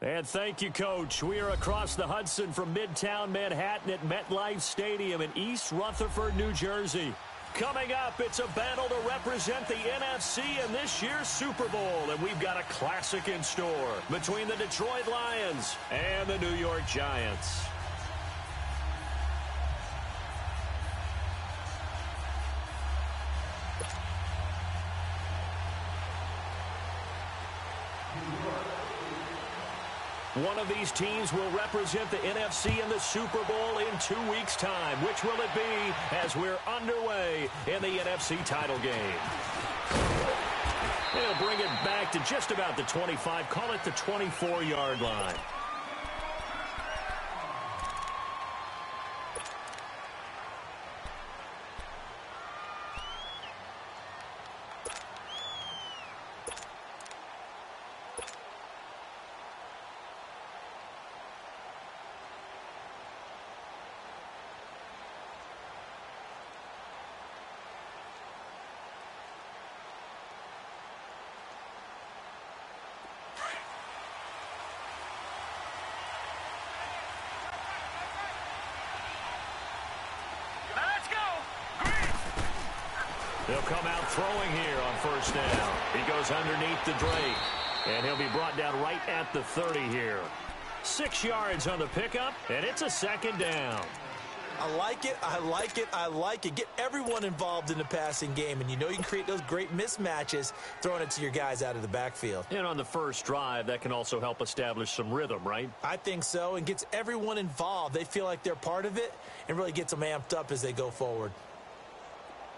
And thank you, Coach. We are across the Hudson from Midtown Manhattan at MetLife Stadium in East Rutherford, New Jersey. Coming up, it's a battle to represent the NFC in this year's Super Bowl, and we've got a classic in store between the Detroit Lions and the New York Giants. One of these teams will represent the NFC in the Super Bowl in 2 weeks' time. Which will it be as we're underway in the NFC title game? They'll bring it back to just about the 25, call it the 24-yard line. He'll come out throwing here on first down. He goes underneath to Drake, and he'll be brought down right at the 30 here. 6 yards on the pickup, and it's a second down. I like it, I like it, I like it. Get everyone involved in the passing game, and you know you can create those great mismatches throwing it to your guys out of the backfield. And on the first drive, that can also help establish some rhythm, right? I think so, and gets everyone involved. They feel like they're part of it and really gets them amped up as they go forward.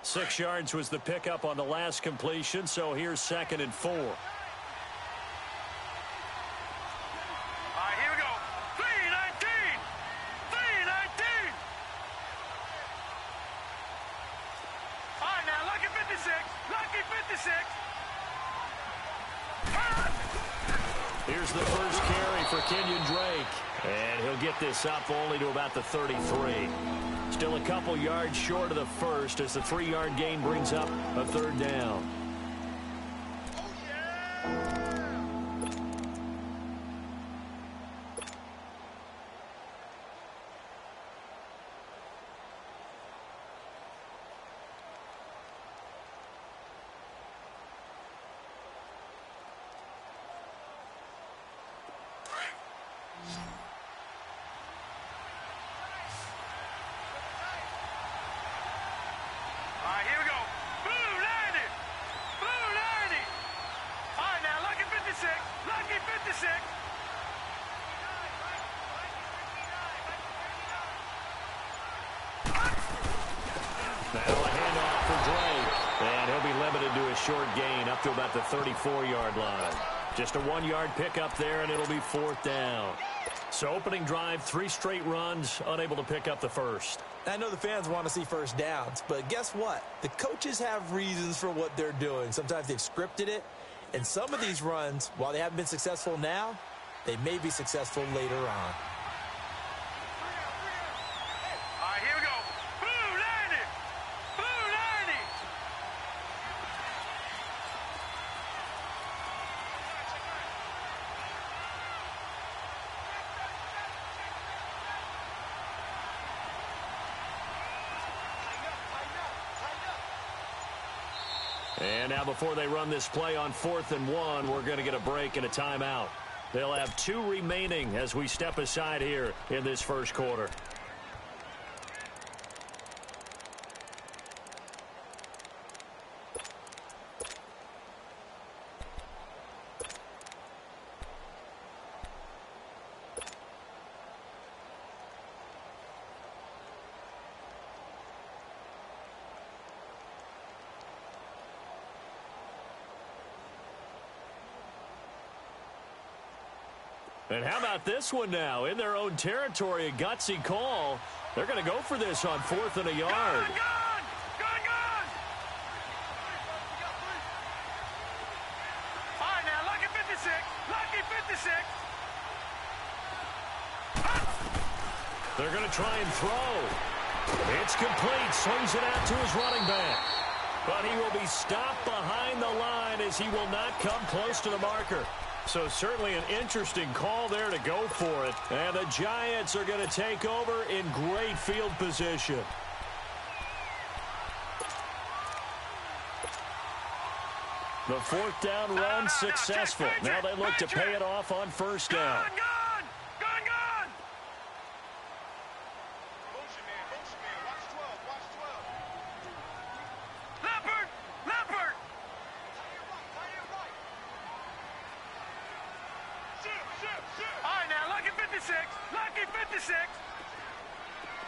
6 yards was the pickup on the last completion, so here's 2nd and 4. All right, here we go. 3-19. 3-19. All right, now, lucky 56. Lucky 56. Here's the first carry for Kenyon Drake, and he'll get this up only to about the 33. Still a couple yards short of the first as the 3-yard gain brings up a third down. Short gain up to about the 34-yard line. Just a 1-yard pickup there, and it'll be 4th down. So opening drive, 3 straight runs, unable to pick up the first. I know the fans want to see first downs, but guess what? The coaches have reasons for what they're doing. Sometimes they've scripted it, and some of these runs, while they haven't been successful now, they may be successful later on. And now before they run this play on 4th and 1, we're going to get a break and a timeout. They'll have 2 remaining as we step aside here in this first quarter. And how about this one now? In their own territory, a gutsy call. They're going to go for this on 4th and a yard. Gone! All right, now, lucky 56. Lucky 56. They're going to try and throw. It's complete. Swings it out to his running back. But he will be stopped behind the line as he will not come close to the marker. So certainly an interesting call there to go for it. And the Giants are going to take over in great field position. The fourth down run successful. Now they look to pay it off on first down. Gone! Leopard! All right, now, lucky 56.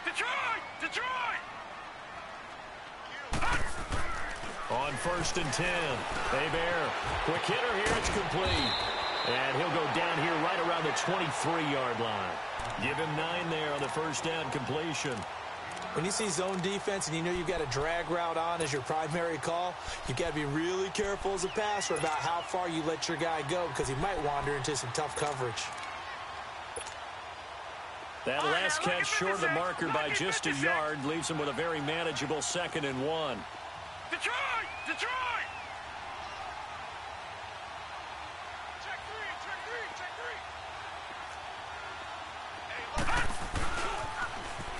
Detroit! On first and 10, Bear, quick hitter here, it's complete. And he'll go down here right around the 23-yard line. Give him 9 there on the first down completion. When you see zone defense and you know you've got a drag route on as your primary call, you've got to be really careful as a passer about how far you let your guy go because he might wander into some tough coverage. That last catch short of the marker by just a yard leaves him with a very manageable 2nd and 1. Detroit!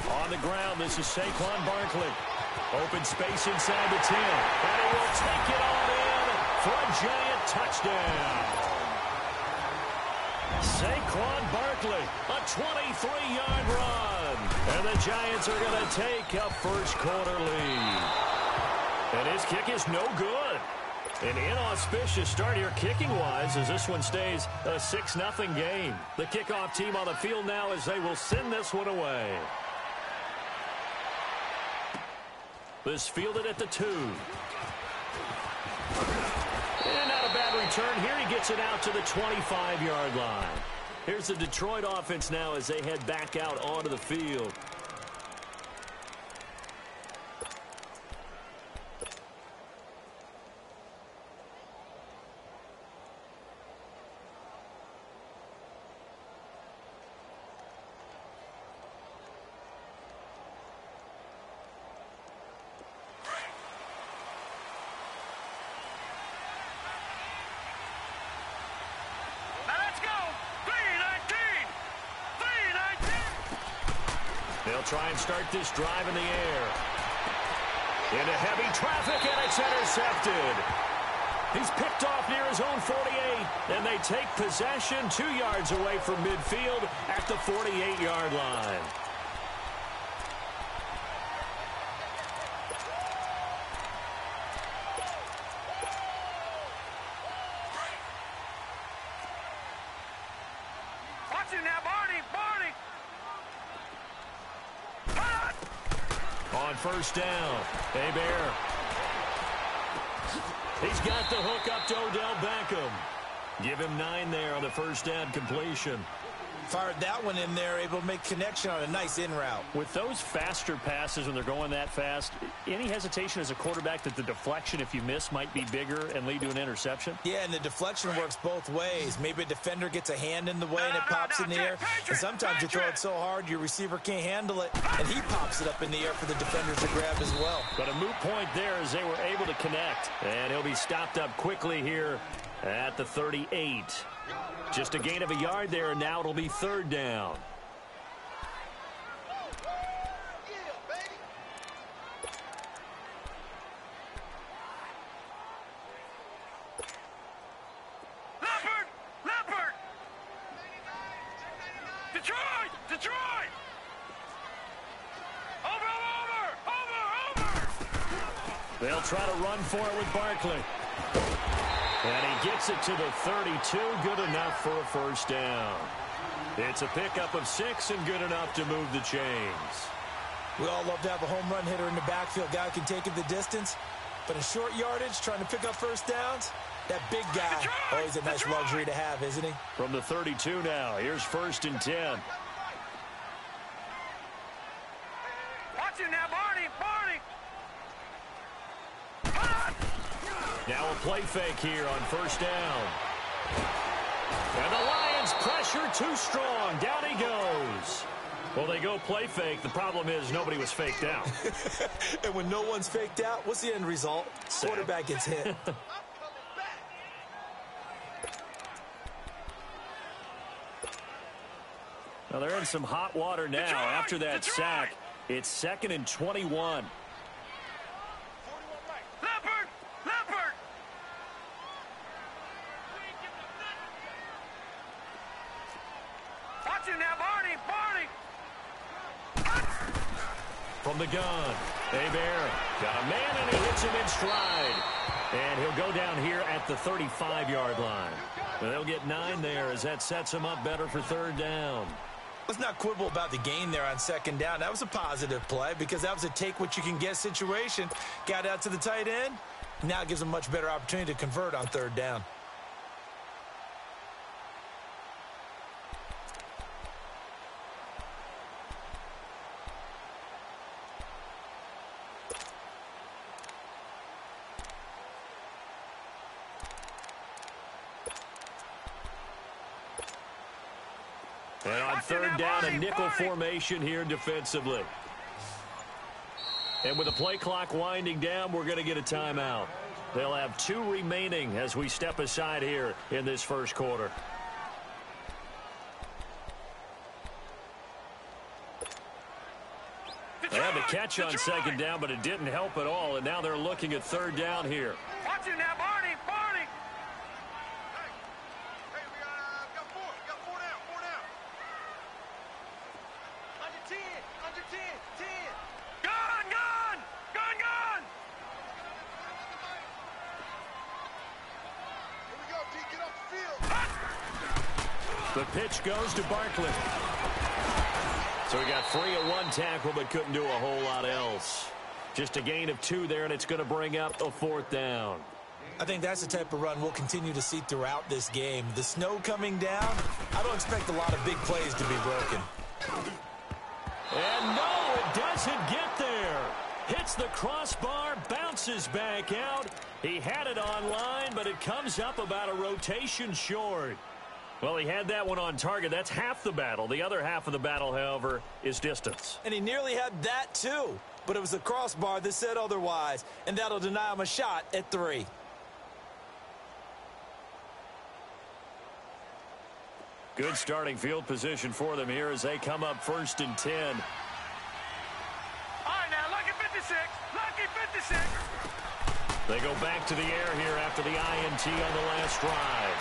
On the ground, this is Saquon Barkley. Open space inside the 10. And he will take it all in for a giant touchdown. Saquon Barkley, a 23-yard run. And the Giants are going to take a first-quarter lead. And his kick is no good. An inauspicious start here kicking-wise as this one stays a 6-0 game. The kickoff team on the field now as they will send this one away. This fielded at the 2. And not a bad return here. He gets it out to the 25-yard line. Here's the Detroit offense now as they head back out onto the field. They'll try and start this drive in the air. Into heavy traffic, and it's intercepted. He's picked off near his own 48, and they take possession 2 yards away from midfield at the 48-yard line. Watch it now, Barney! On first down, Bear. He's got the hook up to Odell Beckham. Give him 9 there on the first down completion. Fired that one in there, able to make connection on a nice in route. With those faster passes when they're going that fast, any hesitation as a quarterback that the deflection, if you miss, might be bigger and lead to an interception? Yeah, and the deflection works both ways. Maybe a defender gets a hand in the way and it pops in the air. And sometimes you throw it so hard your receiver can't handle it, and he pops it up in the air for the defenders to grab as well. But a moot point there as they were able to connect. And he'll be stopped up quickly here at the 38. Just a gain of a yard there, and now it'll be 3rd down. Leopard! Detroit! Over! They'll try to run for it with Barkley. And he gets it to the 32, good enough for a first down. It's a pickup of 6 and good enough to move the chains. We all love to have a home run hitter in the backfield, guy who can take it the distance. But in short yardage, trying to pick up first downs, that big guy, always a nice luxury to have, isn't he? From the 32 now, here's 1st and 10. Watch it now, Barney! Now a play fake here on first down. And the Lions pressure too strong. Down he goes. Well, they go play fake. The problem is nobody was faked out. And when no one's faked out, what's the end result? Quarterback gets hit. Well, they're in some hot water now after that sack. It's 2nd and 21. Leopard! Leopard! Watch him now, Barney! Barney! From the gun, Hebert got a man, and he hits him in stride. And he'll go down here at the 35-yard line. Well, they'll get 9 there as that sets him up better for 3rd down. Let's not quibble about the gain there on 2nd down. That was a positive play because that was a take-what-you-can-get situation. Got out to the tight end. Now it gives them a much better opportunity to convert on 3rd down. And on 3rd down, a nickel formation here defensively. And with the play clock winding down, we're going to get a timeout. They'll have 2 remaining as we step aside here in this first quarter. They had the catch on 2nd down, but it didn't help at all, and now they're looking at 3rd down here. Watch him now, Barney! Barney! Hey, we got 4. We got 4 down. 4 down. Under 10. Under 10. 10. Gun! Gun! Gun! Gun! Here we go, D. Get off the field. The pitch goes to Barkley. So he got free of 1 tackle, but couldn't do a whole lot else. Just a gain of 2 there, and it's going to bring up a 4th down. I think that's the type of run we'll continue to see throughout this game. The snow coming down, I don't expect a lot of big plays to be broken. And no, it doesn't get there. Hits the crossbar, bounces back out. He had it on line, but it comes up about a rotation short. Well, he had that one on target. That's half the battle. The other half of the battle, however, is distance. And he nearly had that too, but it was the crossbar that said otherwise, and that'll deny him a shot at 3. Good starting field position for them here as they come up 1st and 10. All right, now, lucky 56. Lucky 56. They go back to the air here after the INT on the last drive.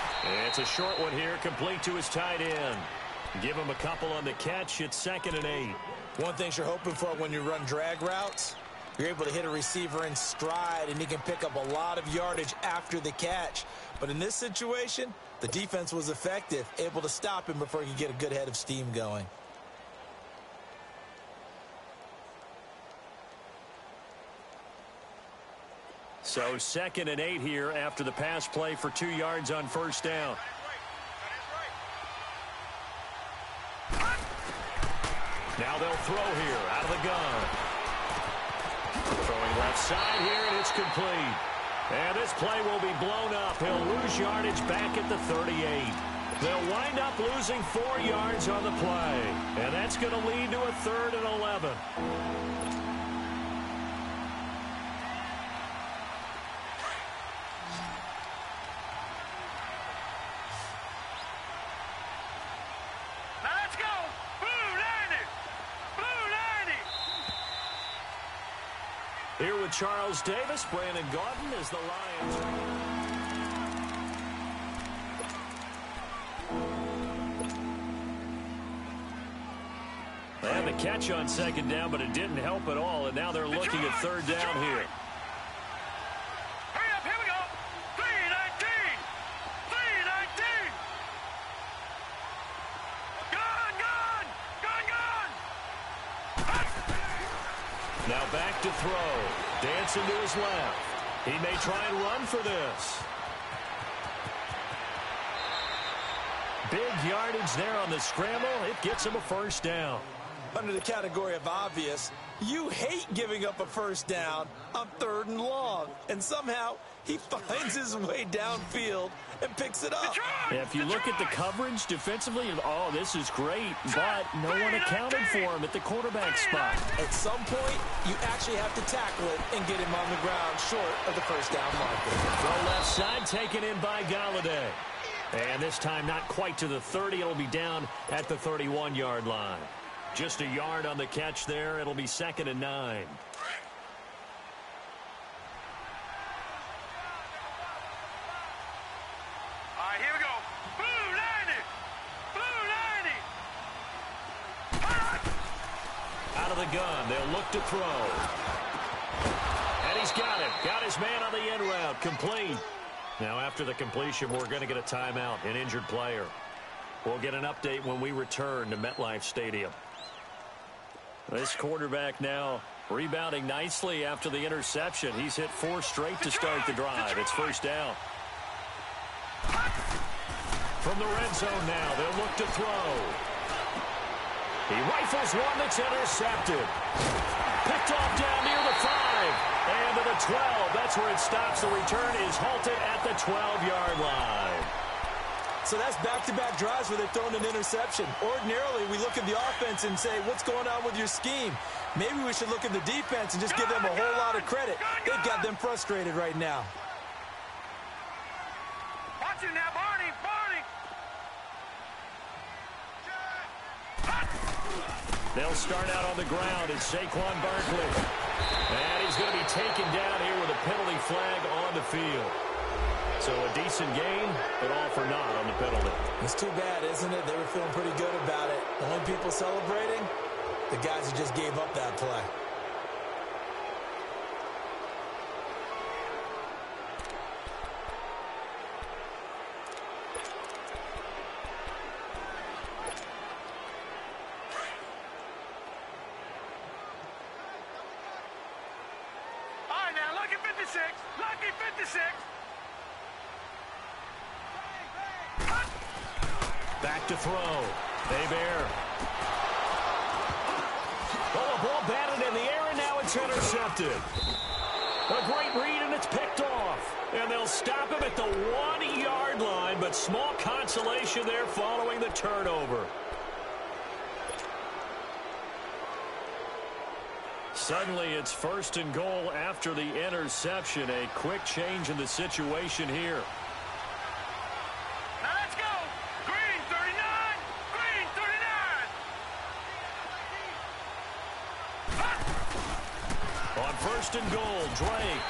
It's a short one here, complete to his tight end. Give him a couple on the catch. It's 2nd and 8. One thing you're hoping for when you run drag routes, you're able to hit a receiver in stride, and he can pick up a lot of yardage after the catch. But in this situation, the defense was effective, able to stop him before he could get a good head of steam going. So 2nd and 8 here after the pass play for 2 yards on 1st down. Now they'll throw here out of the gun. Throwing left side here, and it's complete. And this play will be blown up. He'll lose yardage back at the 38. They'll wind up losing 4 yards on the play. And that's going to lead to a 3rd and 11. Here with Charles Davis, Brandon Gordon as the Lions. They had the catch on 2nd down, but it didn't help at all, and now they're looking at 3rd down here. Hurry up, here we go. 3-19. 3-19. Gun, gun, gun, gun. Now back to throw. Dancing to his left. He may try and run for this. Big yardage there on the scramble. It gets him a 1st down. Under the category of obvious, you hate giving up a 1st down on 3rd and long. And somehow he finds his way downfield and picks it up. If you look at the coverage defensively, oh, this is great, but no one accounted for him at the quarterback spot. At some point, you actually have to tackle it and get him on the ground short of the 1st down marker. Throw left side taken in by Galladay. And this time not quite to the 30. It'll be down at the 31-yard line. Just a yard on the catch there. It'll be 2nd and 9. All right, here we go. Blue 90. Blue 90. Out of the gun. They'll look to throw. And he's got it. Got his man on the end route. Complete. Now, after the completion, we're going to get a timeout, an injured player. We'll get an update when we return to MetLife Stadium. This quarterback now rebounding nicely after the interception. He's hit 4 straight to start the drive. It's first down. From the red zone now, they'll look to throw. He rifles one that's intercepted. Picked off down near the 5. And to the 12. That's where it stops. The return is halted at the 12-yard line. So that's back-to-back drives where they've thrown an interception. Ordinarily, we look at the offense and say, what's going on with your scheme? Maybe we should look at the defense and just give them a whole lot of credit. They've got them frustrated right now. Watch it now, Barney. Barney. They'll start out on the ground. It's Saquon Barkley. And he's going to be taken down here with a penalty flag on the field. So a decent game, but all for naught on the penalty. It's too bad, isn't it? They were feeling pretty good about it. The only people celebrating, the guys who just gave up that play. All right, now, lucky 56. Lucky 56. Back to throw. Hebert. Oh, a ball batted in the air, and now it's intercepted. A great read, and it's picked off. And they'll stop him at the 1-yard line, but small consolation there following the turnover. Suddenly, it's 1st and goal after the interception. A quick change in the situation here. Now let's go. Green 39. Green 39. On 1st and goal, Drake.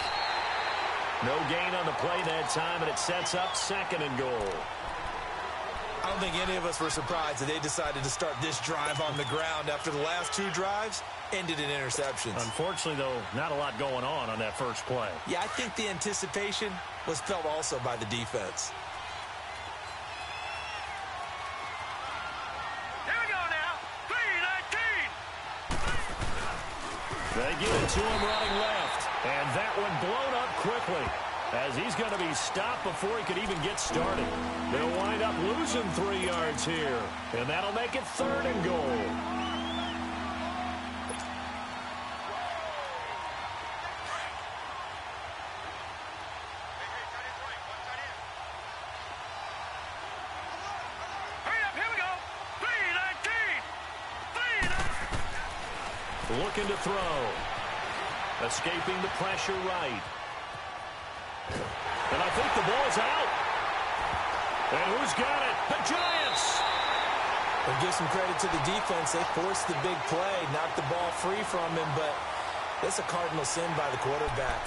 No gain on the play that time, and it sets up 2nd and goal. I don't think any of us were surprised that they decided to start this drive on the ground after the last 2 drives ended in interceptions. Unfortunately, though, not a lot going on that first play. Yeah, I think the anticipation was felt also by the defense. Here we go now. 3-19. They give it to him running left, and that one blown up quickly as he's going to be stopped before he could even get started. They'll wind up losing 3 yards here, and that'll make it 3rd and goal. Looking to throw. Escaping the pressure right. And I think the ball's out. And who's got it? The Giants! We'll give some credit to the defense. They forced the big play, knocked the ball free from him, but it's a cardinal sin by the quarterback.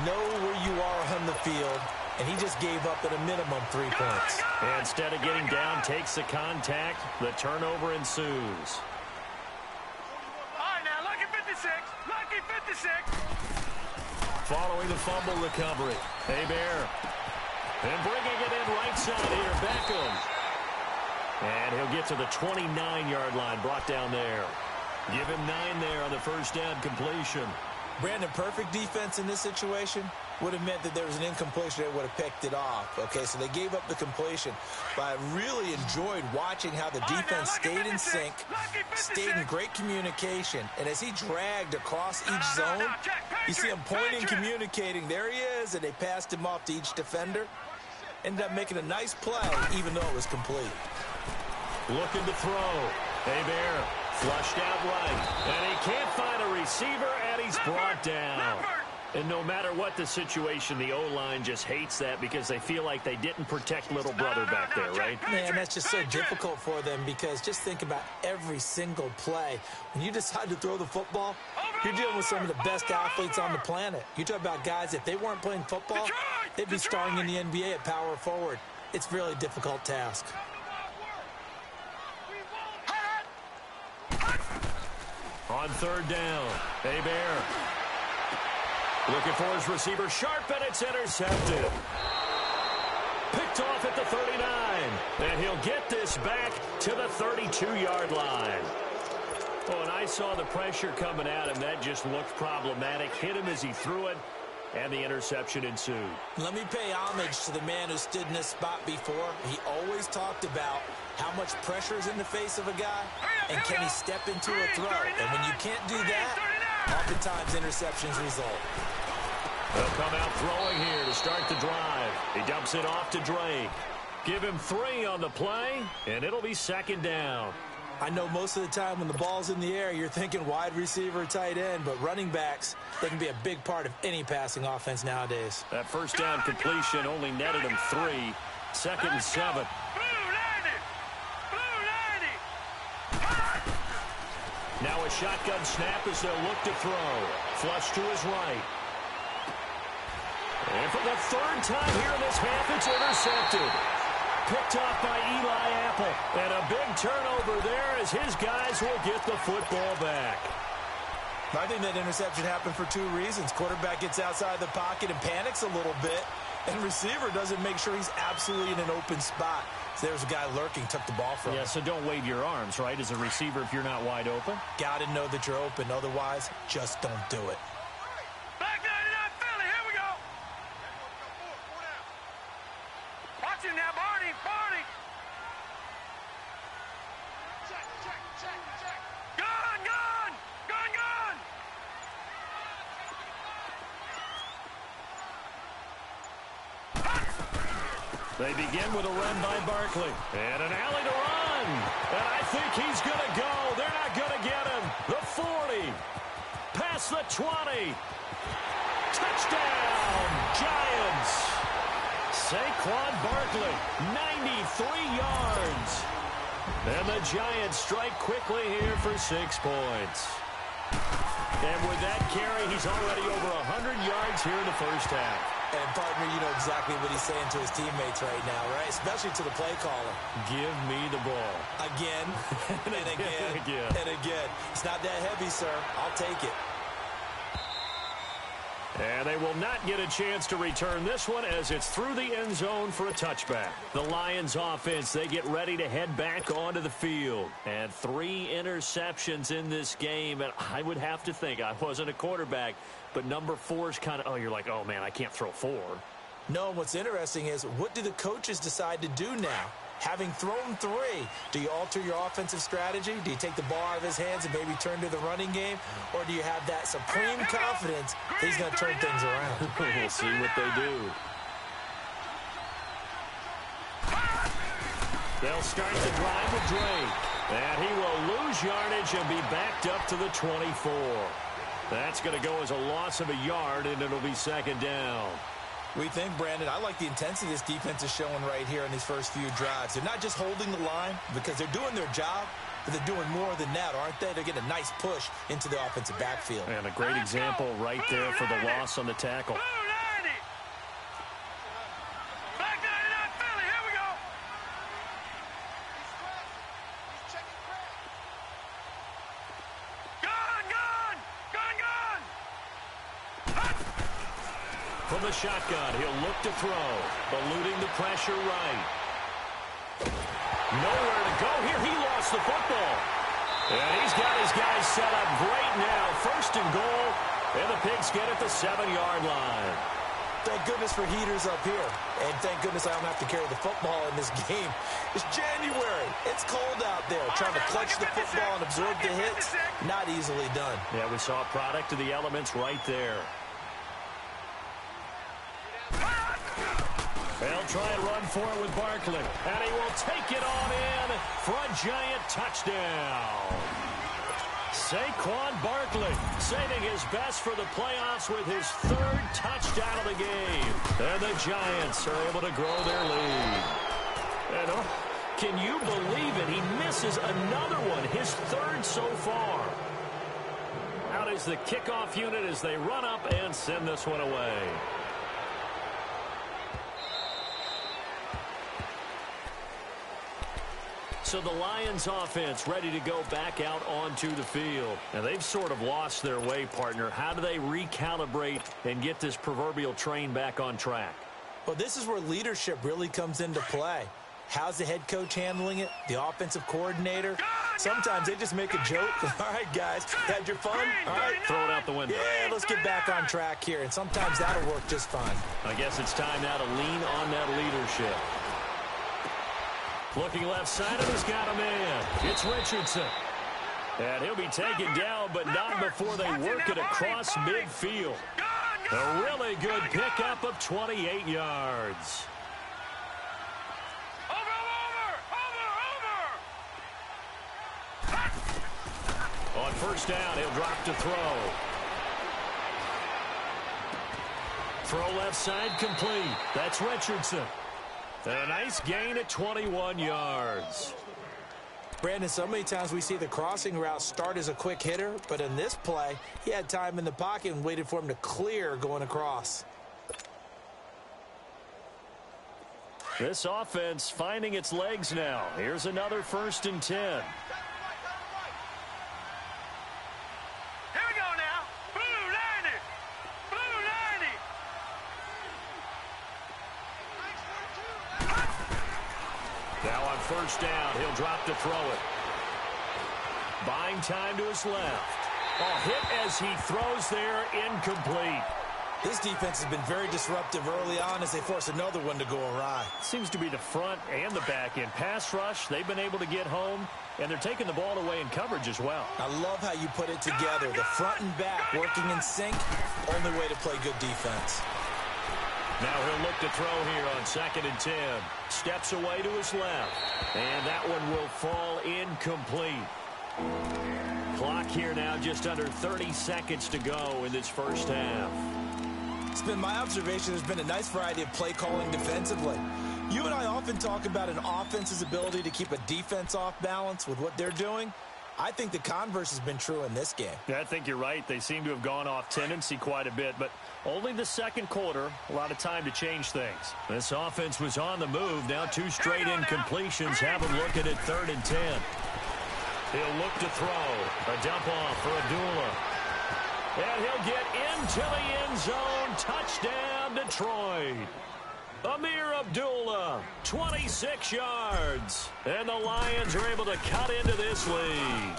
Know where you are on the field, and he just gave up at a minimum 3 points. And instead of getting down, takes the contact. The turnover ensues. Lucky 56. Following the fumble recovery. Hebert. And bringing it in right side here, Beckham. And he'll get to the 29-yard line, brought down there. Give him 9 there on the first down completion. Brandon, perfect defense in this situation would have meant that there was an incompletion that would have picked it off. Okay, so they gave up the completion. But I really enjoyed watching how the defense stayed in sync, stayed in great communication. And as he dragged across each zone, you see him pointing, communicating. There he is, and they passed him off to each defender. Ended up making a nice play, even though it was complete. Looking to throw. Hebert flushed out right. And he can't find a receiver, and he's brought down. And no matter what the situation, the O-line just hates that because they feel like they didn't protect little brother back there, right? Man, that's just so difficult for them because just think about every single play. When you decide to throw the football, you're dealing with some of the best athletes on the planet. You talk about guys, if they weren't playing football, they'd be starring in the NBA at power forward. It's a really difficult task. On third down, Hebert looking for his receiver, Sharp, and it's intercepted. Picked off at the 39, and he'll get this back to the 32-yard line. Oh, and I saw the pressure coming at him. That just looked problematic. Hit him as he threw it, and the interception ensued. Let me pay homage to the man who stood in this spot before. He always talked about how much pressure is in the face of a guy, and can he step into a throw? And when you can't do that, oftentimes interceptions result. They'll come out throwing here to start the drive. He dumps it off to Drake. Give him 3 on the play, and it'll be second down. I know most of the time when the ball's in the air, you're thinking wide receiver, tight end, but running backs, they can be a big part of any passing offense nowadays. That first down completion only netted him 3. Second and 7. Now a shotgun snap as they'll look to throw. Flush to his right. And for the third time here in this half, it's intercepted. Picked off by Eli Apple. And a big turnover there as his guys will get the football back. I think that interception happened for 2 reasons. Quarterback gets outside the pocket and panics a little bit, and receiver doesn't make sure he's absolutely in an open spot. So there's a guy lurking, took the ball from him. Yeah, so don't wave your arms, right, as a receiver if you're not wide open. Got to know that you're open. Otherwise, just don't do it. Back 99 Philly, here we go. Watch him now, Barney, Barney. Check, check, check, check. Gun, gun, gun, gun. They begin with a run by Barkley. And an alley to run. And I think he's going to go. They're not going to get him. The 40. Past the 20. Touchdown, Giants. Saquon Barkley, 93 yards. And the Giants strike quickly here for 6 points. And with that carry, he's already over 100 yards here in the first half. And, partner, you know exactly what he's saying to his teammates right now, right? Especially to the play caller. Give me the ball. Again, and again, again. and again. It's not that heavy, sir. I'll take it. And they will not get a chance to return this one as it's through the end zone for a touchback. The Lions offense, they get ready to head back onto the field. And 3 interceptions in this game. And I would have to think, I wasn't a quarterback, but number 4 is kind of, oh, you're like, oh, man, I can't throw 4. No, what's interesting is what do the coaches decide to do now? Having thrown 3, do you alter your offensive strategy? Do you take the ball out of his hands and maybe turn to the running game? Or do you have that supreme confidence that he's going to turn things around? We'll see what they do. They'll start the drive with Drake. And he will lose yardage and be backed up to the 24. That's going to go as a loss of a yard, and it'll be second down. We think, Brandon, I like the intensity this defense is showing right here in these first few drives. They're not just holding the line because they're doing their job, but they're doing more than that, aren't they? They're getting a nice push into the offensive backfield. And a great example right there for the loss on the tackle. Back 99 Philly, here we go. He's checking crack. Gun, gun, gun, gun. From the shotgun, he'll look to throw, eluding the pressure right. Nowhere to go here. He lost the football. And he's got his guys set up great now. First and goal, and the Pigs get at the 7-yard line. Thank goodness for heaters up here. And thank goodness I don't have to carry the football in this game. It's January. It's cold out there. Trying to clutch the football and absorb the hits, not easily done. Yeah, we saw a product of the elements right there. They'll try and run for it with Barkley. And he will take it on in for a Giant touchdown. Saquon Barkley saving his best for the playoffs with his third touchdown of the game. And the Giants are able to grow their lead. And can you believe it? He misses another one, his third so far. Out is the kickoff unit as they run up and send this one away. So the Lions offense ready to go back out onto the field. And they've sort of lost their way, partner. How do they recalibrate and get this proverbial train back on track? Well, this is where leadership really comes into play. How's the head coach handling it? The offensive coordinator? Sometimes they just make a joke. All right, guys, had your fun? All right. Throw it out the window. Yeah, let's get back on track here. And sometimes that'll work just fine. I guess it's time now to lean on that leadership. Looking left side of he's got a man. It's Richardson. And he'll be taken down, but not before they work it across midfield. A really good pickup of 28 yards. On first down, he'll drop to throw. Throw left side complete. That's Richardson. A nice gain at 21 yards. Brandon, so many times we see the crossing route start as a quick hitter, but in this play, he had time in the pocket and waited for him to clear going across. This offense finding its legs now. Here's another 1st and 10. First down, he'll drop to throw it. Buying time to his left. Hit as he throws there, incomplete. This defense has been very disruptive early on as they force another one to go awry. Seems to be the front and the back end. Pass rush, they've been able to get home, and they're taking the ball away in coverage as well. I love how you put it together. The front and back working in sync, only way to play good defense. Now he'll look to throw here on 2nd and 10. Steps away to his left. And that one will fall incomplete. Clock here now just under 30 seconds to go in this first half. It's been my observation there's been a nice variety of play calling defensively. You and I often talk about an offense's ability to keep a defense off balance with what they're doing. I think the converse has been true in this game. Yeah, I think you're right. They seem to have gone off tendency quite a bit, but only the second quarter, a lot of time to change things. This offense was on the move. Now 2 straight incompletions have him looking at 3rd and 10. He'll look to throw. A dump off for Abdullah. And he'll get into the end zone. Touchdown, Detroit. Amir Abdullah, 26 yards. And the Lions are able to cut into this lead.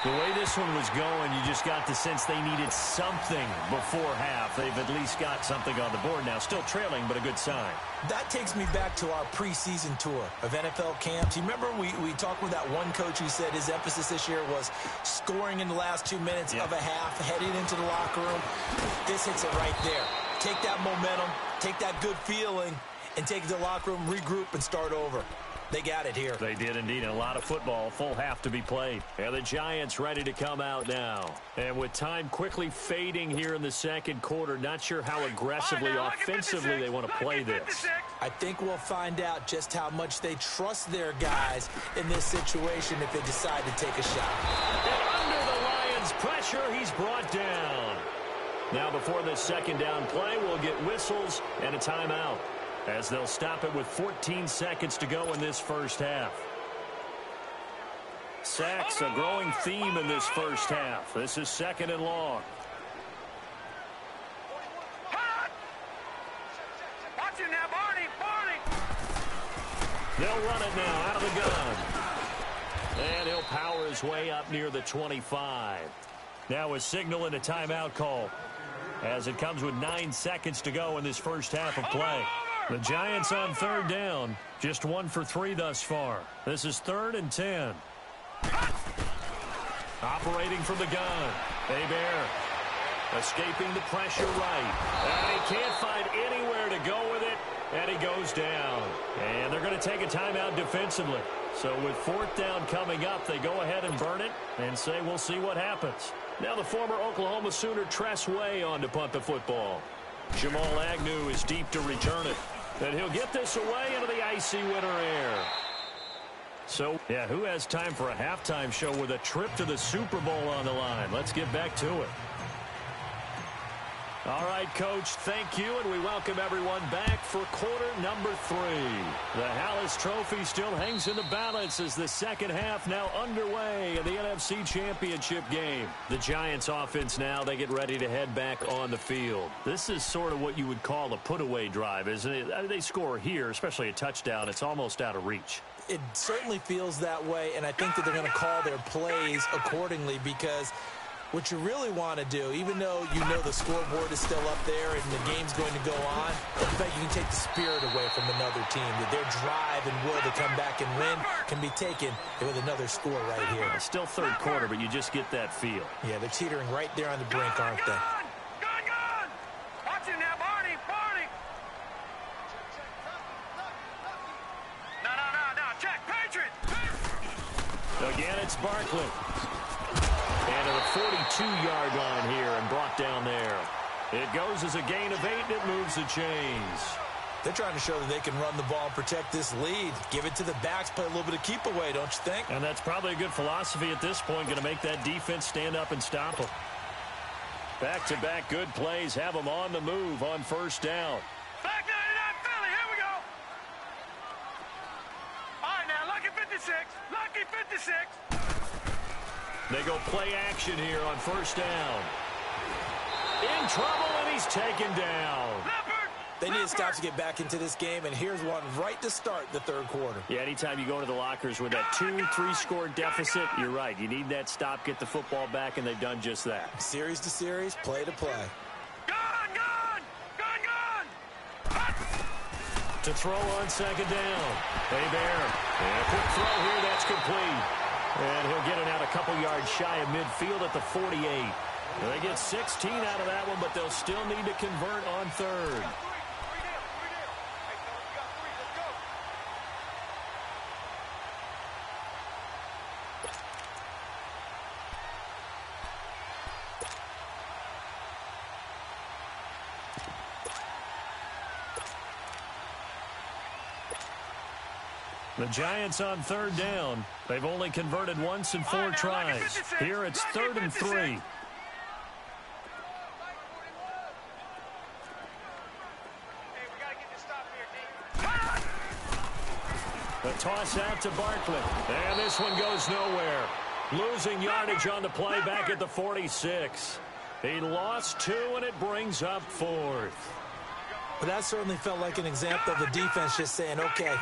The way this one was going, you just got the sense they needed something before half. They've at least got something on the board now. Still trailing, but a good sign. That takes me back to our preseason tour of NFL camps. You remember we talked with that one coach who said his emphasis this year was scoring in the last 2 minutes of a half, heading into the locker room. This hits it right there. Take that momentum, take that good feeling, and take it to the locker room, regroup, and start over. They got it here. They did indeed. A lot of football, full half to be played. And the Giants ready to come out now. And with time quickly fading here in the second quarter, not sure how aggressively, offensively they want to play this. I think we'll find out just how much they trust their guys in this situation if they decide to take a shot. And under the Lions' pressure, he's brought down. Now before this second down play, we'll get whistles and a timeout, as they'll stop it with 14 seconds to go in this first half. Sacks, a growing theme in this first half. This is 2nd and long. Watch it now, Barney. They'll run it now out of the gun. And he'll power his way up near the 25. Now a signal and a timeout call, as it comes with 9 seconds to go in this first half of play. The Giants on 3rd down, just 1 for 3 thus far. This is 3rd and 10. Operating from the gun, Hebert escaping the pressure right. And he can't find anywhere to go with it. And he goes down. And they're going to take a timeout defensively. So with 4th down coming up, they go ahead and burn it and say we'll see what happens. Now the former Oklahoma Sooner Tress Way on to punt the football. Jamal Agnew is deep to return it. And he'll get this away into the icy winter air. So, yeah, who has time for a halftime show with a trip to the Super Bowl on the line? Let's get back to it. All right, Coach, thank you, and we welcome everyone back for quarter number 3. The Hallis Trophy still hangs in the balance as the second half now underway in the NFC Championship game. The Giants offense now, they get ready to head back on the field. This is sort of what you would call a put-away drive, isn't it? I mean, they score here, especially a touchdown. It's almost out of reach. It certainly feels that way, and I think that they're going to call their plays accordingly because what you really want to do, even though you know the scoreboard is still up there and the game's going to go on, in fact, you can take the spirit away from another team. That their drive and will to come back and win can be taken with another score right here. Still third quarter, but you just get that feel. Yeah, they're teetering right there on the brink, aren't they? Gun! Watch it now, Barney! No, check, Patriot! Again, it's Barkley. And to the 42-yard line here and brought down there. It goes as a gain of 8, and it moves the chains. They're trying to show that they can run the ball and protect this lead. Give it to the backs, play a little bit of keep away, don't you think? And that's probably a good philosophy at this point, going to make that defense stand up and stop them. Back-to-back good plays have them on the move on first down. Back 99 Philly, here we go! All right, now, lucky 56. They go play action here on first down. In trouble, and he's taken down. They need to stop to get back into this game, and here's one right to start the third quarter. Yeah, anytime you go into the lockers with that 2-3 score deficit, you're right. You need that stop, get the football back, and they've done just that. Series to series, play to play. Gun! To throw on second down. Hebert. And a quick throw here, that's complete. And he'll get it out a couple yards shy of midfield at the 48. They get 16 out of that one, but they'll still need to convert on third. The Giants on third down. They've only converted once in 4 tries. Here it's 3rd and 3. The toss out to Barkley. And this one goes nowhere. Losing yardage on the play back at the 46. He lost 2, and it brings up 4th. But that certainly felt like an example of the defense just saying, okay,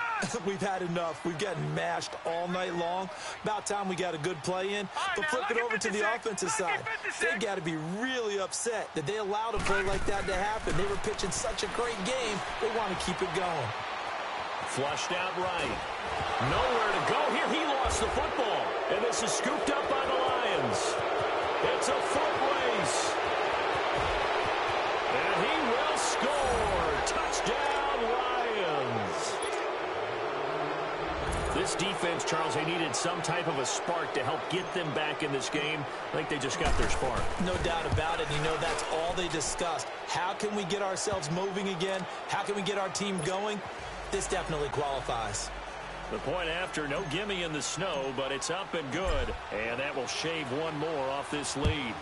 we've had enough. We've gotten mashed all night long. About time we got a good play in. But flip it over to the offensive side. They got to be really upset that they allowed a play like that to happen. They were pitching such a great game. They want to keep it going. Flushed out right. Nowhere to go here. He lost the football. And this is scooped up by the Lions. It's a foot race. And he will score. Touchdown, Lions. This defense, Charles, they needed some type of a spark to help get them back in this game. I think they just got their spark. No doubt about it. You know, that's all they discussed. How can we get ourselves moving again? How can we get our team going? This definitely qualifies. The point after, no gimme in the snow, but it's up and good. And that will shave one more off this lead.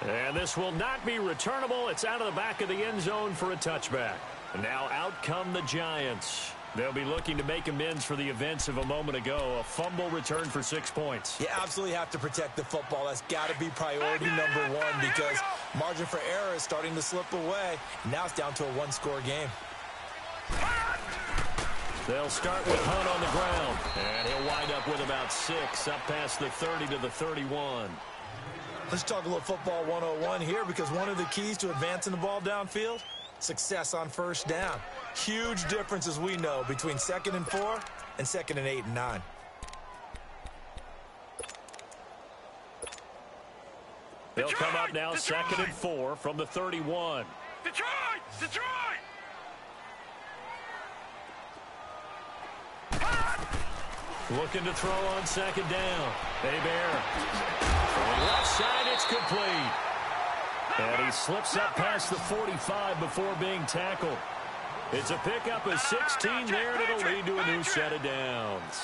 And this will not be returnable. It's out of the back of the end zone for a touchback. And now out come the Giants. They'll be looking to make amends for the events of a moment ago. A fumble return for 6 points. You absolutely have to protect the football. That's got to be priority number 1 because margin for error is starting to slip away. Now it's down to a 1-score game. They'll start with Hunt on the ground. And he'll wind up with about 6 up past the 30 to the 31. Let's talk a little football 101 here because one of the keys to advancing the ball downfield, success on first down. Huge difference, as we know, between 2nd and 4 and 2nd and 8 and 9. They'll come up now, second and 4 from the 31. Detroit! Detroit! Looking to throw on second down. Hebert. From the left side, it's complete. And he slips up past the 45 before being tackled. It's a pickup of 16 there, and it'll lead to a new set of downs.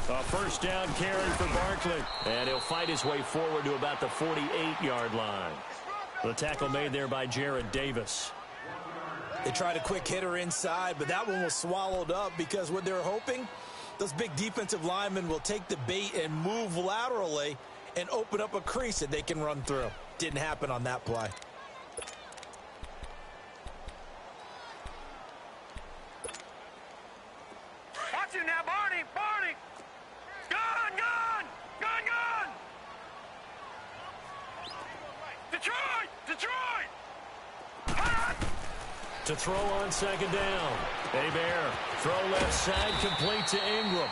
A first down carry for Barkley. And he'll fight his way forward to about the 48-yard line. The tackle made there by Jared Davis. They tried a quick hitter inside, but that one was swallowed up because what they're hoping, those big defensive linemen will take the bait and move laterally and open up a crease that they can run through. Didn't happen on that play. Watch him now, Barney! Barney! Gun! Gun! Gun! Gun! Detroit! Detroit! To throw on second down. Hebert, throw left side, complete to Ingram.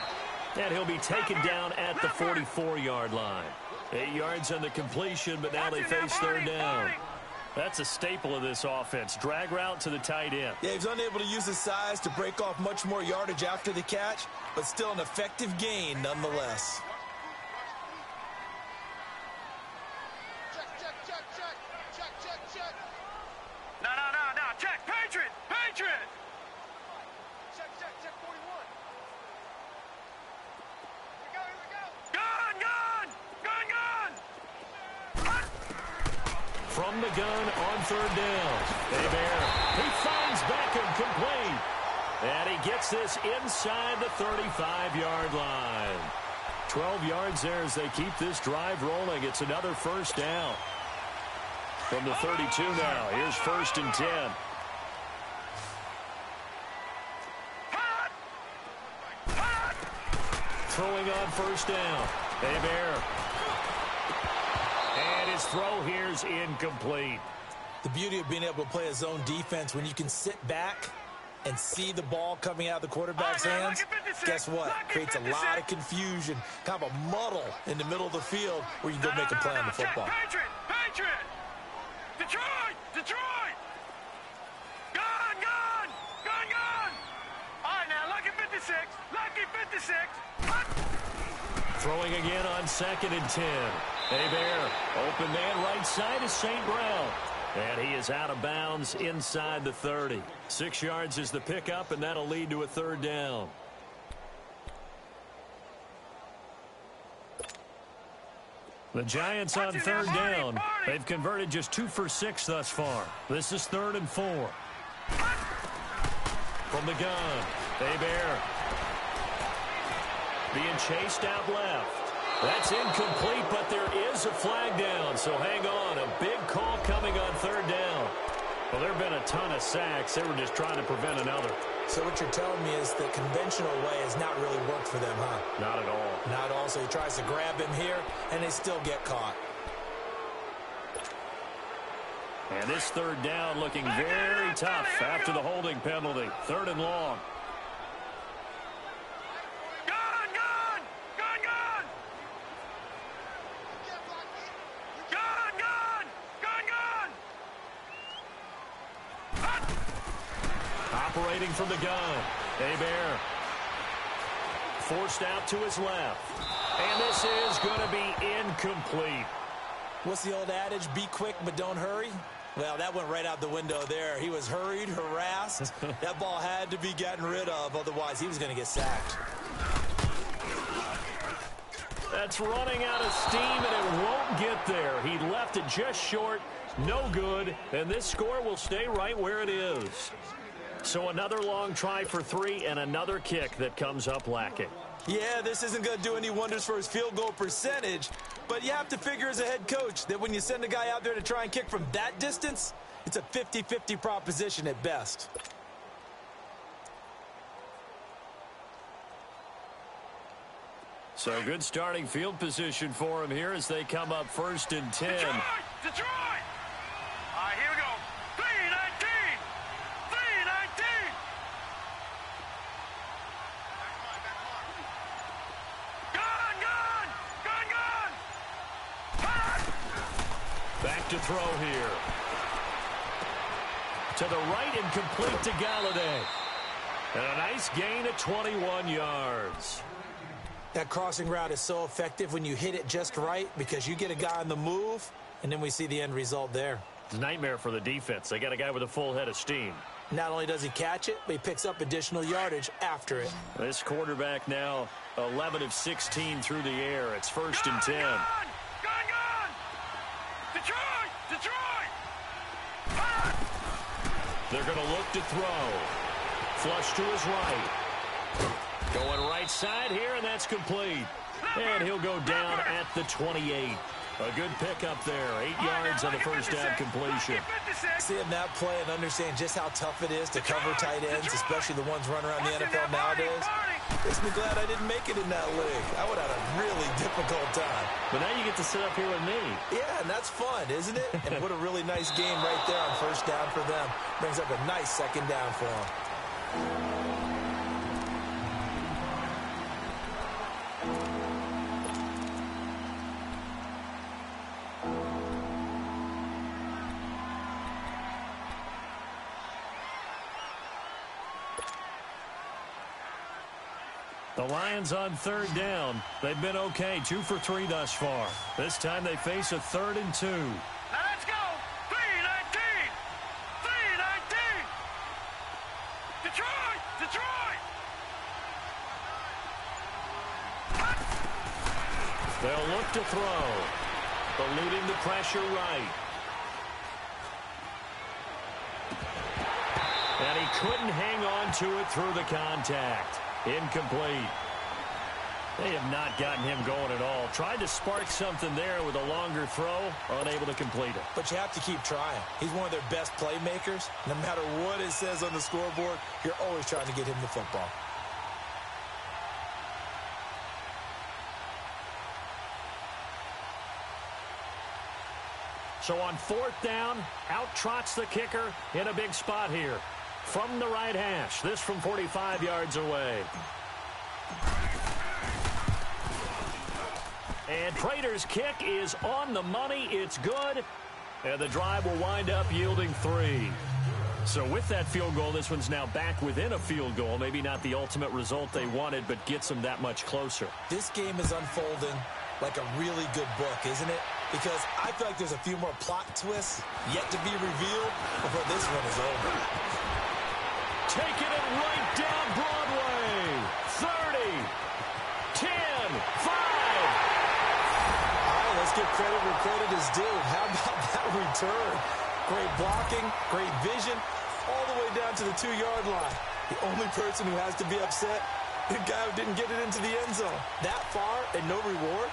And he'll be taken down at the 44-yard line. 8 yards on the completion, but now they face third down. That's a staple of this offense. Drag route to the tight end. Yeah, he's unable to use his size to break off much more yardage after the catch, but still an effective gain nonetheless. Check, check, check, check. Check, check, check. No, no, no, no. Check. Patriot! Patriot! Check, check, check 41. Here we go. Gun! Gun! Gun! Gun! From the gun on third down. Hebert, he finds Beckham complete. And he gets this inside the 35-yard line. 12 yards there as they keep this drive rolling. It's another first down. From the 32 now, here's first and 10. Throwing on first down. Hebert. And his throw here's incomplete. The beauty of being able to play a zone defense when you can sit back and see the ball coming out of the quarterback's hands, guess what? Creates a lot of confusion, kind of a muddle in the middle of the field where you can go make a play on the football. Patriot! Patriot! Detroit! Detroit! Gun! Gun! Gun! Gun! All right, now, lucky 56. Lucky 56. Throwing again on second and 10. Hebert, open man right side is St. Brown. And he is out of bounds inside the 30. 6 yards is the pickup, and that'll lead to a third down. The Giants on third down. They've converted just 2 for 6 thus far. This is 3rd and 4. From the gun, Hebert. Being chased out left. That's incomplete, but there is a flag down, so hang on. A big call coming on third down. Well, there have been a ton of sacks. They were just trying to prevent another. So what you're telling me is the conventional way has not really worked for them, huh? Not at all. Not at all. So he tries to grab him here, and they still get caught. And this third down looking very tough after the holding penalty. 3rd and long. Gun! Gun! Gun! Gun! Gun! Gun! Gun! Gun! Operating from the gun. Hebert. Forced out to his left. And this is going to be incomplete. What's the old adage? Be quick, but don't hurry. Well, that went right out the window there. He was hurried, harassed. That ball had to be gotten rid of. Otherwise, he was going to get sacked. That's running out of steam, and it won't get there. He left it just short. No good. And this score will stay right where it is. So another long try for 3 and another kick that comes up lacking. Yeah, this isn't going to do any wonders for his field goal percentage, but you have to figure as a head coach that when you send a guy out there to try and kick from that distance, It's a 50-50 proposition at best. So good starting field position for him here as they come up 1st and 10. Detroit! Detroit! All right, here we go. 3-19! 3-19! Gun, gun! Gun, gun! Hot! Back to throw here. To the right and complete to Galladay. And a nice gain of 21 yards. That crossing route is so effective when you hit it just right because you get a guy on the move, and then we see the end result there. It's a nightmare for the defense. They got a guy with a full head of steam. Not only does he catch it, but he picks up additional yardage after it. This quarterback now 11 of 16 through the air. It's 1st and 10. Gun, gun, gun! Detroit! Detroit! Hot! They're going to look to throw. Flush to his right. Going right side here, and that's complete. And he'll go down at the 28. A good pickup there. 8 yards on the first down completion. Seeing that play and understand just how tough it is to cover tight ends, especially the ones running around the NFL nowadays, makes me glad I didn't make it in that league. I would have had a really difficult time. But now you get to sit up here with me. Yeah, and that's fun, isn't it? And what a really nice game right there on 1st down for them. Brings up a nice 2nd down for them. The Lions on 3rd down. They've been okay, 2 for 3 thus far. This time they face a 3rd and 2. Now let's go! 3-19! 3-19! Detroit! Detroit! Hot! They'll look to throw. Eluding the pressure right. And he couldn't hang on to it through the contact. Incomplete. They have not gotten him going at all. Tried to spark something there with a longer throw, unable to complete it. But you have to keep trying. He's one of their best playmakers. No matter what it says on the scoreboard, you're always trying to get him the football. So on 4th down, out trots the kicker in a big spot here. From the right hash, this from 45 yards away. And Prater's kick is on the money. It's good. And the drive will wind up yielding 3. So with that field goal, this one's now back within a field goal. Maybe not the ultimate result they wanted, but gets them that much closer. This game is unfolding like a really good book, isn't it? Because I feel like there's a few more plot twists yet to be revealed before this one is over. Taking it right down Broadway. 30, 10, 5. All right, let's give credit where credit is due. How about that return? Great blocking, great vision, all the way down to the 2-yard line. The only person who has to be upset, the guy who didn't get it into the end zone. That far and no reward?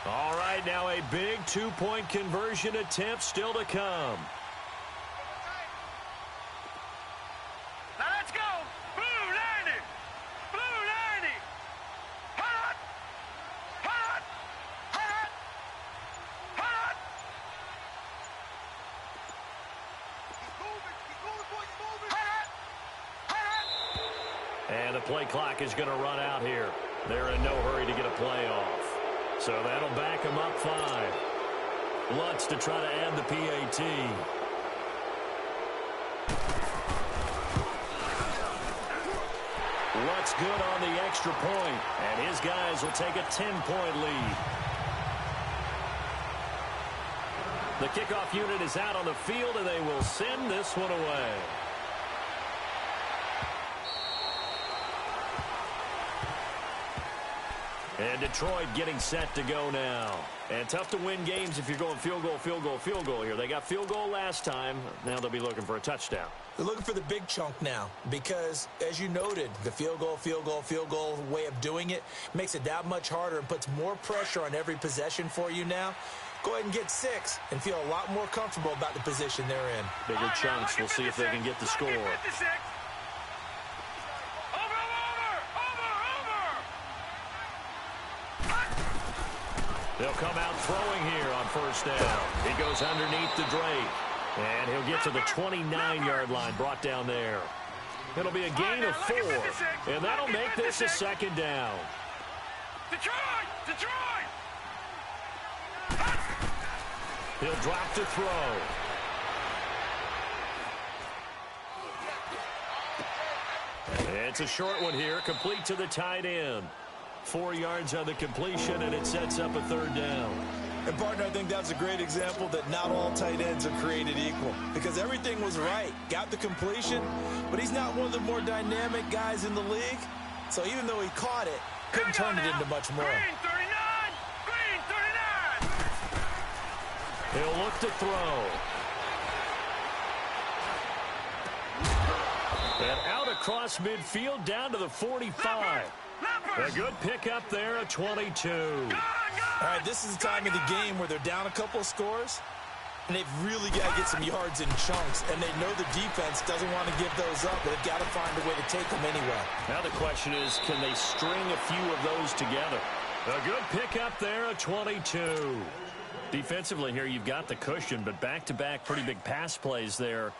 All right, now a big 2-point conversion attempt still to come. Now let's go! Blue 90! Blue 90! Hot! Hot! Hot! Hot! He's moving. He's moving, boy. He's moving. Hot! Hot! And the play clock is going to run out here. They're in no hurry to get a play off. So that'll back them up 5. Lutz to try to add the PAT. Lutz good on the extra point, and his guys will take a 10-point lead. The kickoff unit is out on the field, and they will send this one away. And Detroit getting set to go now. And tough to win games if you're going field goal, field goal, field goal here. They got field goal last time. Now they'll be looking for a touchdown. They're looking for the big chunk now because, as you noted, the field goal, field goal, field goal way of doing it makes it that much harder and puts more pressure on every possession for you now. Go ahead and get 6 and feel a lot more comfortable about the position they're in. Bigger chunks. We'll see if they can get the score. They'll come out throwing here on first down. He goes underneath to Drake. And he'll get to the 29-yard line, brought down there. It'll be a gain of 4, and that'll make this a second down. Detroit! Detroit! He'll drop to throw. It's a short one here, complete to the tight end. 4 yards on the completion, and it sets up a third down. And, partner, I think that's a great example that not all tight ends are created equal because everything was right. Got the completion, but he's not one of the more dynamic guys in the league. So even though he caught it, couldn't turn it into much more. Green 39! Green 39! He'll look to throw. And out across midfield down to the 45. A good pickup there at 22. All right, this is the time of the game where they're down a couple of scores, and they've really got to get some yards in chunks, and they know the defense doesn't want to give those up, but they've got to find a way to take them anyway. Now the question is, can they string a few of those together? A good pickup there at 22. Defensively here, you've got the cushion, but back-to-back pretty big pass plays there.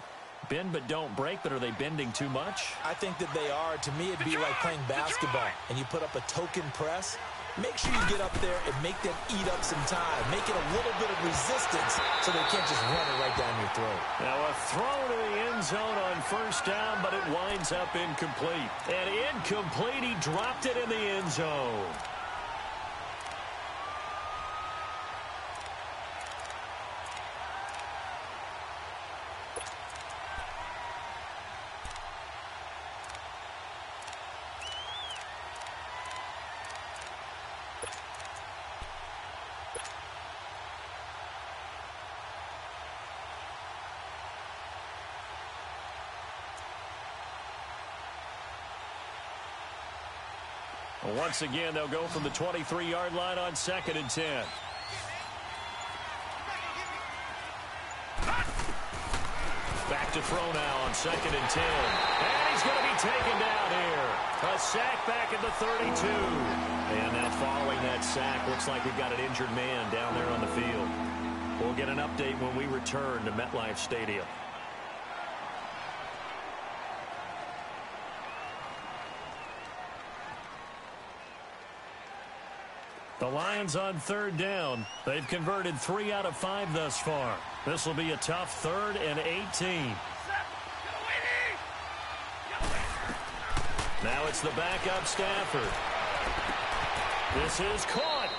Bend but don't break, but are they bending too much? I think that they are. To me, it'd be like playing basketball, and you put up a token press. Make sure you get up there and make them eat up some time. Make it a little bit of resistance so they can't just run it right down your throat. Now a throw to the end zone on first down, but it winds up incomplete. And incomplete, he dropped it in the end zone. Once again, they'll go from the 23-yard line on 2nd and 10. Back to throw now on 2nd and 10. And he's going to be taken down here. A sack back at the 32. And now following that sack, looks like we've got an injured man down there on the field. We'll get an update when we return to MetLife Stadium. The Lions on 3rd down. They've converted 3 out of 5 thus far. This will be a tough 3rd and 18. Now it's the backup Stafford. This is caught.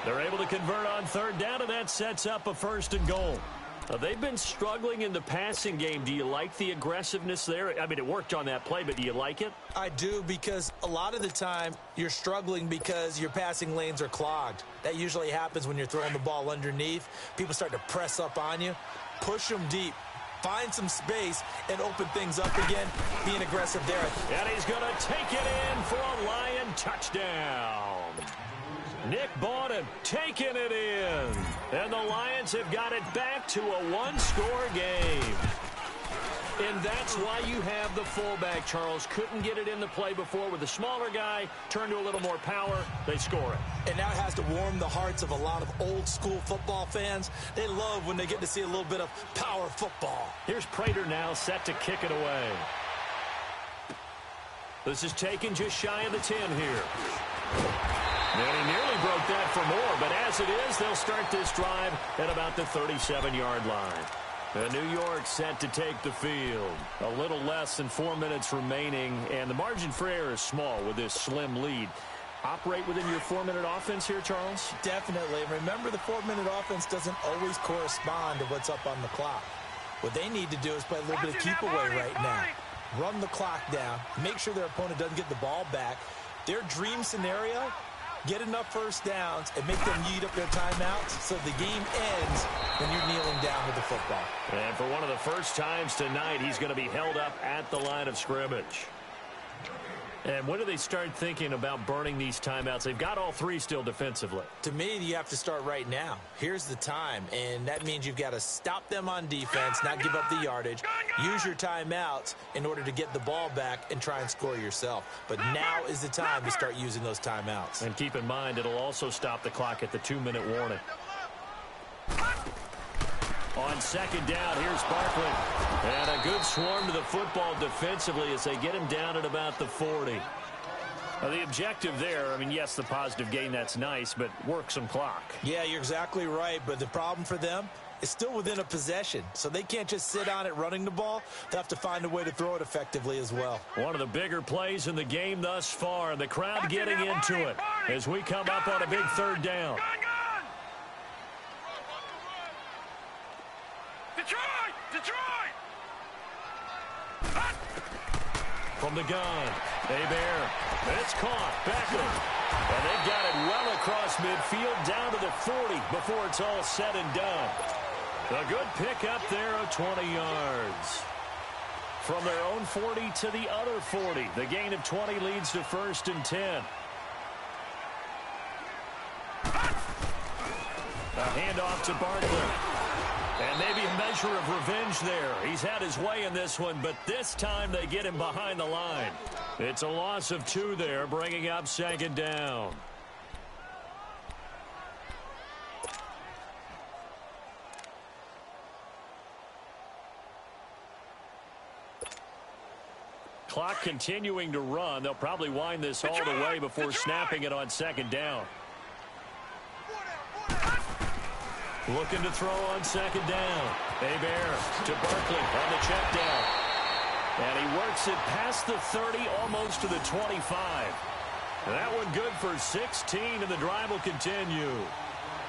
They're able to convert on 3rd down, and that sets up a 1st and goal. They've been struggling in the passing game. Do you like the aggressiveness there? I mean, it worked on that play, but do you like it? I do, because a lot of the time you're struggling because your passing lanes are clogged. That usually happens when you're throwing the ball underneath. People start to press up on you. Push them deep. Find some space and open things up again. Being aggressive there. And he's going to take it in for a Lion touchdown. Nick Bawden taking it in. And the Lions have got it back to a 1-score game. And that's why you have the fullback, Charles. Couldn't get it in the play before with the smaller guy. Turned to a little more power. They score it. And now it has to warm the hearts of a lot of old-school football fans. They love when they get to see a little bit of power football. Here's Prater now set to kick it away. This is taken just shy of the 10 here. And he nearly broke that for more, but as it is, they'll start this drive at about the 37-yard line. And New York set to take the field. A little less than 4 minutes remaining, and the margin for error is small with this slim lead. Operate within your 4-minute offense here, Charles? Definitely. Remember, the 4-minute offense doesn't always correspond to what's up on the clock. What they need to do is play a little bit of keep away right now. Run the clock down. Make sure their opponent doesn't get the ball back. Their dream scenario Get enough first downs and make them eat up their timeouts so the game ends when you're kneeling down with the football. And for one of the first times tonight, he's going to be held up at the line of scrimmage. And when do they start thinking about burning these timeouts? They've got all three still defensively. To me, you have to start right now. Here's the time, and that means you've got to stop them on defense, not give up the yardage, use your timeouts in order to get the ball back and try and score yourself. But now is the time to start using those timeouts. And keep in mind, it'll also stop the clock at the 2-minute warning. On second down, here's Barkley. And a good swarm to the football defensively as they get him down at about the 40. Now, the objective there, I mean, yes, the positive gain, that's nice, but work some clock. Yeah, you're exactly right, but the problem for them is still within a possession, so they can't just sit on it running the ball. They have to find a way to throw it effectively as well. One of the bigger plays in the game thus far, the crowd getting into it as we come up on a big third down. Detroit! From the gun, Hebert. It's caught. Beckham. And they've got it well across midfield down to the 40 before it's all said and done. A good pickup there of 20 yards. From their own 40 to the other 40. The gain of 20 leads to 1st and 10. A handoff to Barkley. And maybe a measure of revenge there. He's had his way in this one, but this time they get him behind the line. It's a loss of 2 there, bringing up 2nd down. Clock continuing to run. They'll probably wind this all the way before snapping it on 2nd down. Looking to throw on 2nd down. Hebert to Barkley on the check down. And he works it past the 30, almost to the 25. And that one good for 16, and the drive will continue.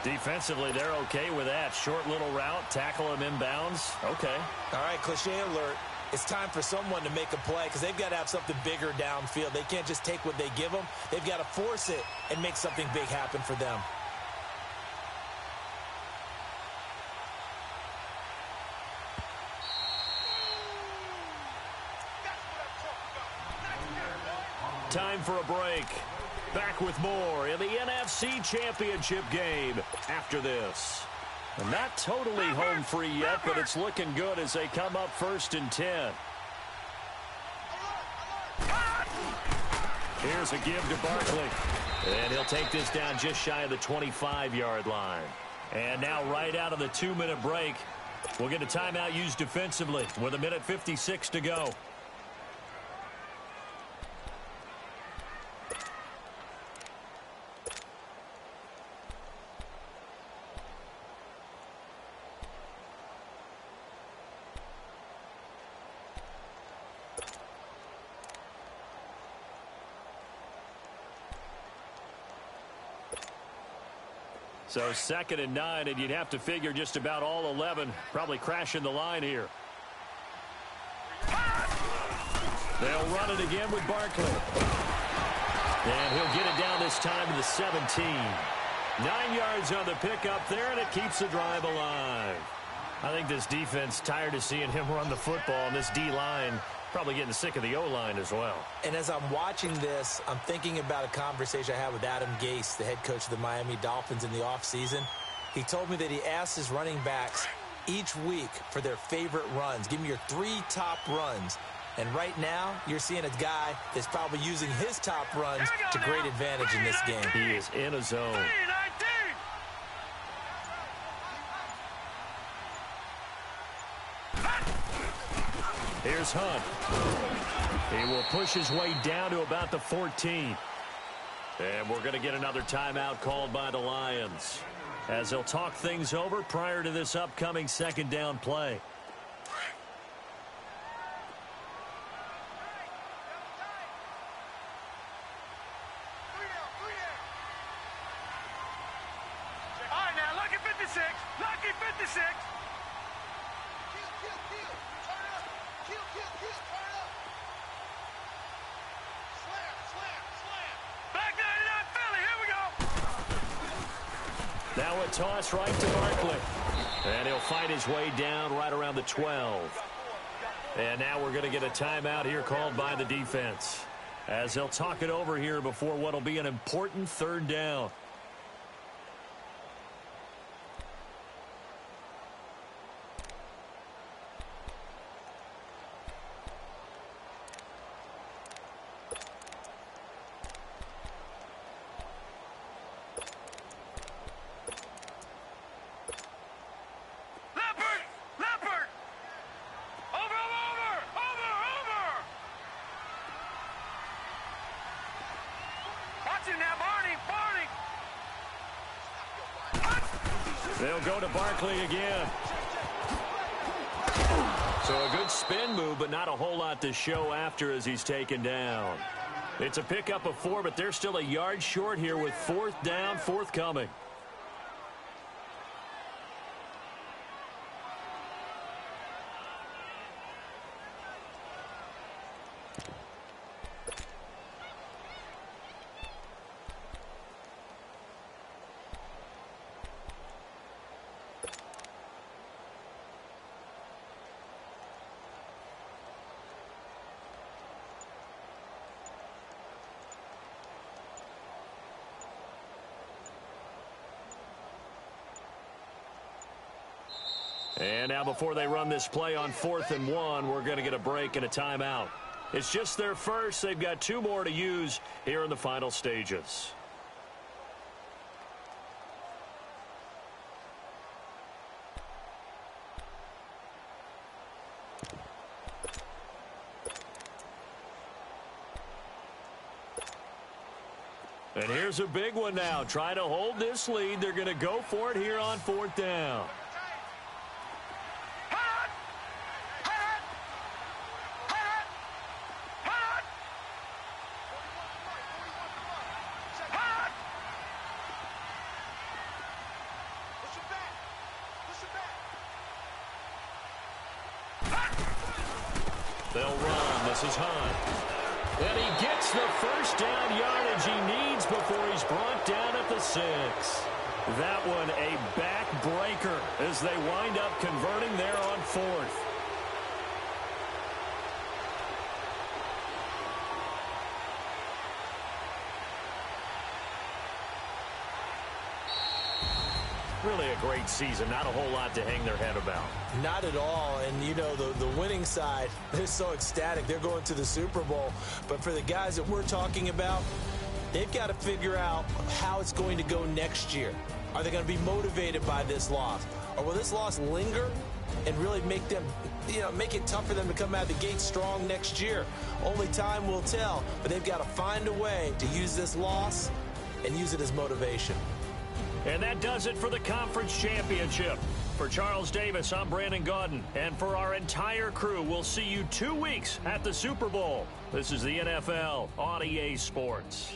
Defensively, they're okay with that. Short little route, tackle him inbounds. Okay. All right, cliche alert. It's time for someone to make a play because they've got to have something bigger downfield. They can't just take what they give them. They've got to force it and make something big happen for them. Time for a break. Back with more in the NFC Championship game after this. And not totally home free yet, but it's looking good as they come up 1st and 10. Here's a give to Barkley. And he'll take this down just shy of the 25-yard line. And now right out of the 2-minute break, we'll get a timeout used defensively with 1:56 to go. So 2nd and 9, and you'd have to figure just about all 11 probably crashing the line here. They'll run it again with Barkley. And he'll get it down this time to the 17. 9 yards on the pickup there, and it keeps the drive alive. I think this defense tired of seeing him run the football, and this D-line probably getting sick of the O-line as well. And as I'm watching this, I'm thinking about a conversation I had with Adam Gase, the head coach of the Miami Dolphins in the offseason. He told me that he asked his running backs each week for their favorite runs. Give me your 3 top runs. And right now, you're seeing a guy that's probably using his top runs to great advantage in this game. He is in a zone. Here's Hunt. He will push his way down to about the 14. And we're going to get another timeout called by the Lions as they'll talk things over prior to this upcoming 2nd down play. All right, now, lucky 56. Lucky 56. Back 99 Philly, here we go. Now a toss right to Barkley. And he'll fight his way down right around the 12. And now we're going to get a timeout here called by the defense, as they'll talk it over here before what will be an important third down. They'll go to Barkley again. So a good spin move, but not a whole lot to show after as he's taken down. It's a pickup of 4, but they're still a yard short here with 4th down, forthcoming. And now before they run this play on 4th and 1, we're going to get a break and a timeout. It's just their first. They've got 2 more to use here in the final stages. And here's a big one now. Trying to hold this lead. They're going to go for it here on 4th down. They'll run. This is Hunt. And he gets the first down yardage he needs before he's brought down at the 6. That one a backbreaker as they wind up converting there on 4th. Really a great season. Not a whole lot to hang their head about. Not at all. And, you know, the winning side, they're so ecstatic. They're going to the Super Bowl. But for the guys that we're talking about, they've got to figure out how it's going to go next year. Are they going to be motivated by this loss? Or will this loss linger and really make them, make it tough for them to come out of the gate strong next year? Only time will tell. But they've got to find a way to use this loss and use it as motivation. And that does it for the conference championship. For Charles Davis, I'm Brandon Gaudin. And for our entire crew, we'll see you 2 weeks at the Super Bowl. This is the NFL on EA Sports.